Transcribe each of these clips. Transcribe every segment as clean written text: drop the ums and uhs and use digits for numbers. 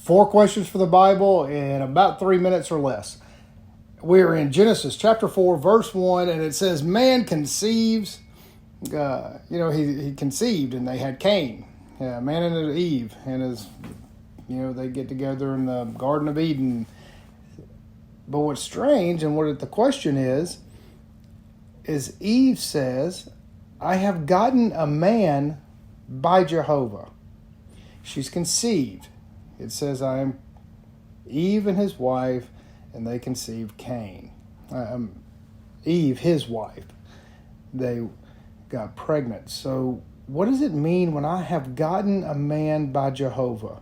4 questions for the Bible in about 3 minutes or less. We're in Genesis chapter 4, verse 1, and it says, man conceives. He conceived, and they had Cain, man and Eve, and they get together in the Garden of Eden. But what's strange, and what the question is Eve says, I have gotten a man by Jehovah. She's conceived. It says, I am Eve and his wife, and they conceived Cain. Eve, his wife. They got pregnant. So what does it mean when I have gotten a man by Jehovah?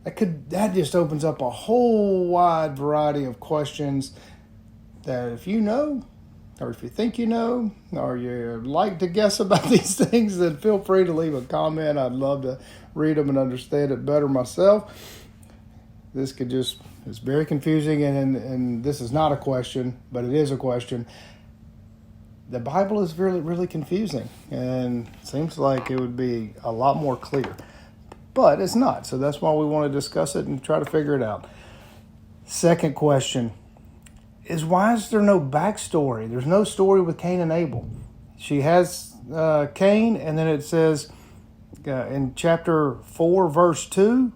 That just opens up a whole wide variety of questions that if you know, or if you think you know, or you like to guess about these things, then feel free to leave a comment. I'd love to read them and understand it better myself. It's very confusing, and this is not a question, but it is a question. The Bible is really, really confusing, and it seems like it would be a lot more clear. But it's not, so that's why we want to discuss it and try to figure it out. Second question is, why is there no backstory? There's no story with Cain and Abel. She has Cain, and then it says in chapter 4, verse 2,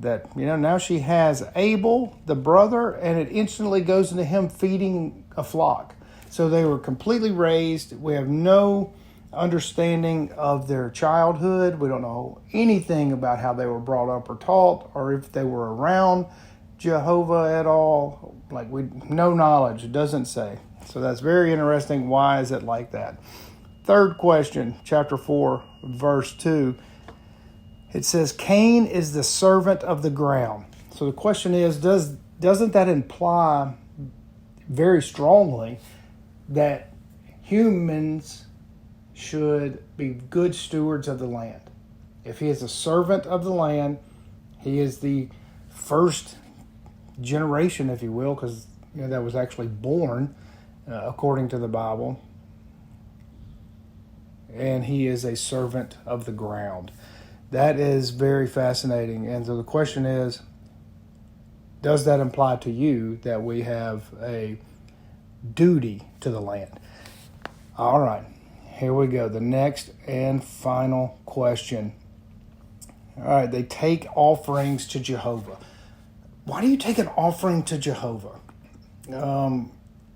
that now she has Abel, the brother, and it instantly goes into him feeding a flock. So they were completely raised. We have no understanding of their childhood. We don't know anything about how they were brought up or taught, or if they were around Jehovah at all. No knowledge. It doesn't say. So that's very interesting. Why is it like that? Third question, chapter 4, verse 2. It says, Cain is the servant of the ground. So the question is, doesn't that imply very strongly that humans should be good stewards of the land? If he is a servant of the land, he is the first generation, if you will, because that was actually born according to the Bible. And he is a servant of the ground. That is very fascinating. And so the question is, does that imply to you that we have a duty to the land? All right, here we go. The next and final question. All right, they take offerings to Jehovah. Why do you take an offering to Jehovah?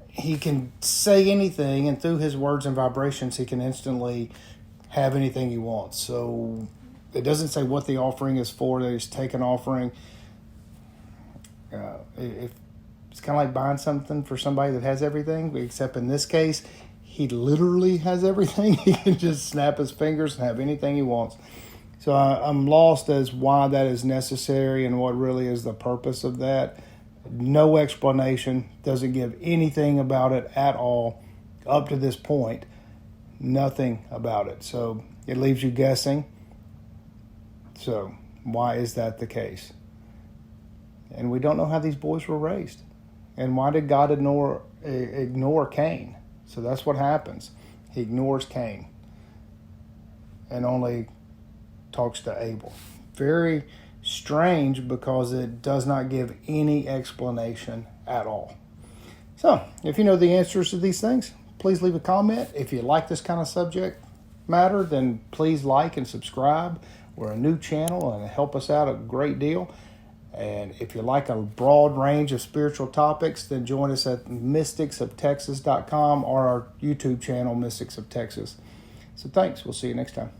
He can say anything, and through his words and vibrations, he can instantly have anything he wants. So it doesn't say what the offering is for. They just take an offering. It's kind of like buying something for somebody that has everything, except in this case, he literally has everything. He can just snap his fingers and have anything he wants. So I'm lost as why that is necessary and what really is the purpose of that. No explanation. Doesn't give anything about it at all up to this point. Nothing about it. So it leaves you guessing. So why is that the case? And we don't know how these boys were raised. And why did God ignore Cain? So that's what happens. He ignores Cain and only talks to Abel. Very strange, because it does not give any explanation at all. So if you know the answers to these things, please leave a comment. If you like this kind of subject matter, then please like and subscribe. We're a new channel, and it helps us out a great deal. And if you like a broad range of spiritual topics, then join us at mysticsofTexas.com or our YouTube channel, Mystics of Texas. So thanks. We'll see you next time.